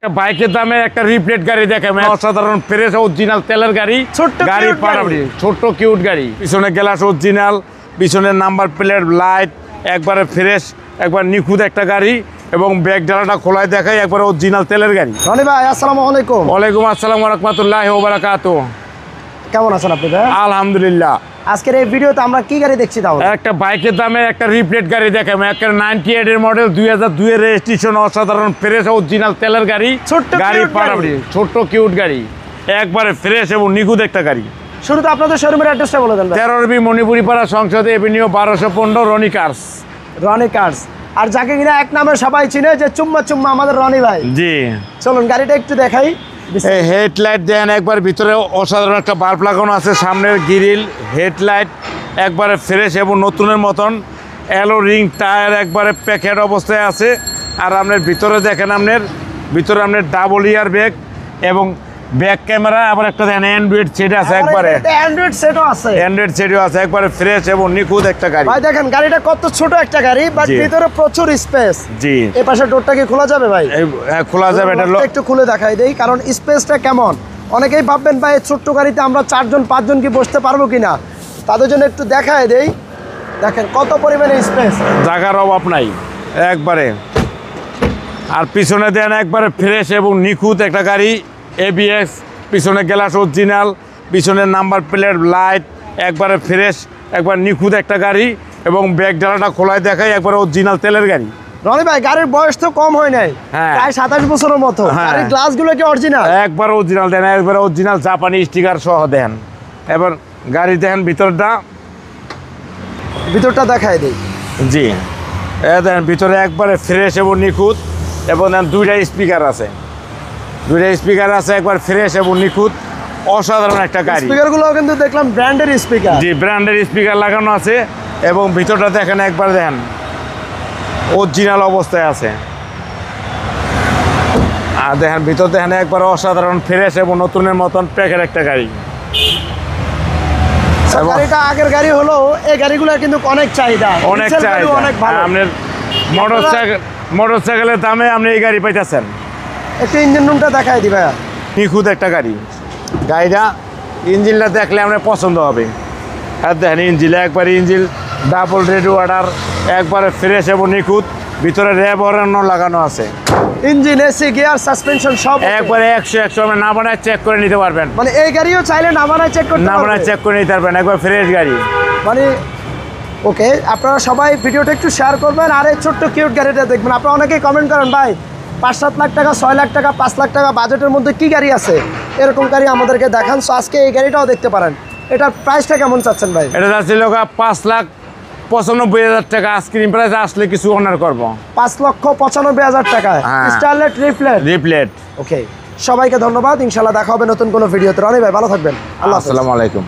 বাইকের দামে একটা রিপ্লেট গাড়ি দেখে অসাধারণ ফ্রেশ অরিজিনাল তেলের গাড়ি গাড়ি পারাবড়ি ছোট্ট কিউট গাড়ি পিছনে গ্লাস অরিজিনাল পিছনের নাম্বার প্লেট লাইট একবারে ফ্রেশ একবার নিখুঁত একটা গাড়ি এবং ব্যাগ ডালাটা খোলায় দেখায় একবার অরিজিনাল তেলের গাড়ি। রনি ভাই আসসালামু আলাইকুম। ওয়ালাইকুম আসসালাম ওয়া রাহমাতুল্লাহি ওয়া বারাকাতুহু। কেমন আছেন আপনি ভাই? আলহামদুলিল্লাহ। আজকের এই ভিডিওতে আমরা কি গাড়ি দেখছি তাহলে? একটা বাইকের দামে একটা রিপ্লেট গাড়ি দেখাবো একটা 98 এর মডেল 2002 এর রেজিস্ট্রেশন অসাধারণ ফ্রেশ অরিজিনাল তেলের গাড়ি ছোট্ট গাড়ি cute পারাবড়ি ছোট্ট কিউট গাড়ি একবারে ফ্রেশ এবং নিখুঁত একটা গাড়ি। শুরুতে আপনাদের শোরুমের অ্যাড্রেসটা বলে দেন ভাই। 13 Manipuri Para Sangsad avenue 1215 Roni cars. Roni cars আর যাকে কিনা এক নামে সবাই চিনে যে চুম্মা চুম্মা আমাদের রনি ভাই। জি চলুন গাড়িটা একটু দেখাই। এই হেডলাইট দেন একবার ভিতরে অসাধারণ একটা বাল্ব লাগানো আছে সামনের গ্রিল হেডলাইট একবারে ফ্রেশ এবং নতুনের মতন অ্যালো রিং টায়ার একবারে প্যাকেট অবস্থায় আছে। আর আপনার ভিতরে দেখেন আপনার ভিতরে আপনার ডাবল ইয়ার ব্যাগ এবং ব্যাক ক্যামেরা আবার একটা দেখেন অ্যান্ড্রয়েড সেট আছে একবারে অ্যান্ড্রয়েড সেটও আছে অ্যান্ড্রয়েড সেটও আছে একবারে ফ্রেশ এবং নিখুঁত একটা গাড়ি। ভাই দেখেন গাড়িটা কত ছোট একটা গাড়ি বাট ভিতরে প্রচুর স্পেস। জি এই পাশে ডোরটা কি খোলা যাবে ভাই? খোলা যাবে এটা একটু খুলে দেখাই দেই কারণ স্পেসটা কেমন অনেকেই ভাববেন ভাই ছোট্ট গাড়িতে আমরা 4 জন 5 জন কি বসতে পারবো কিনা তাদের জন্য একটু দেখাই দেই। দেখেন কত পরিমাণে স্পেস জায়গার অভাব নাই একবারে। আর পিছনে দেন একবারে ফ্রেশ এবং নিখুঁত একটা গাড়ি ABS পিছনে গ্লাস অরিজিনাল পিছনের নাম্বার প্লেট লাইট একবারে ফ্রেশ একবার নিখুঁত একটা গাড়ি এবং ব্যাগ ডালাটা খোলায় দেখায় একবারে অরিজিনাল তেলের গাড়ি। রনি ভাই গাড়ির বয়স তো কম হয় নাই প্রায় 27 বছরের মতো। গাড়ির গ্লাসগুলো কি অরিজিনাল? একবার অরিজিনাল দেন একবার অরিজিনাল জাপানি স্টিকার সহ দেন। এবার গাড়ি দেখেন ভিতরটা দেখাই দেই। জি দেখেন ভিতরে একবারে ফ্রেশ এবং নিখুঁত এবং দেন দুইটা স্পিকার আছে একবার ফ্রেশ এবং নিখুঁত অসাধারণ একটা গাড়ি। স্পিকারগুলো কিন্তু দেখলাম ব্র্যান্ডের স্পিকার। জি ব্র্যান্ডের স্পিকার লাগানো আছে এবং ভিতরটা দেখেন একবার দেখেন অরিজিনাল অবস্থায় আছে। আর দেখেন ভিতর দেখেন একবার অসাধারণ ফ্রেশ এবং নতুনের মতন প্যাকের একটা গাড়ি। গাড়িটা আগের গাড়ি হলো এই গাড়িগুলো কিন্তু অনেক চাহিদা অনেক ভালো। আপনার মোটরসাইকেলের দামে আপনি এই গাড়ি পাইতেছেন। একটু ইঞ্জিন রুমটা দেখাই দি ভাইয়া। নিখুঁত একটা গাড়িটা ইঞ্জিনটা দেখলে আপনার পছন্দ হবে। আর দেখেন ইঞ্জিন ডাবল রেড ওয়াটার একবারে ফ্রেশ এবং নিখুঁত ভিতরে র্যাব হর্ন লাগানো আছে। ইঞ্জিন এসি গিয়ার সাসপেনশন সব একবারে 100 আপনি না বানায় চেক করে নিতে পারবেন। মানে এই গাড়িও চাইলে না বানায় চেক করতে পারবেন। না বানায় চেক করে নিতে পারবেন একবার ফ্রেশ গাড়ি। মানে ওকে আপনারা সবাই ভিডিওটা একটু শেয়ার করবেন আর এই ছোট্ট কিউট গাড়িটা দেখবেন। আপনারা অনেকেই কমেন্ট করেন ভাই 5-7 লাখ টাকা 6 লাখ টাকা 5 লাখ টাকা বাজেটের মধ্যে কি গাড়ি আছে এরকম গাড়ি আমাদেরকে দেখান। সো আজকে এই গাড়িটাও দেখতে পারেন। এটার প্রাইসটা কেমন চাচ্ছেন ভাই? এটা যাচ্ছিল 5,95,000 টাকা। আইসক্রিম প্রাইস আসলে কিছু অনার করব। 5,95,000 টাকায় স্টারলেট রিপ্লেট। ওকে সবাইকে ধন্যবাদ। ইনশাআল্লাহ দেখা হবে নতুন কোনো ভিডিওতে। রনি ভাই ভালো থাকবেন। আল্লাহ হাফেজ। আসসালামু আলাইকুম।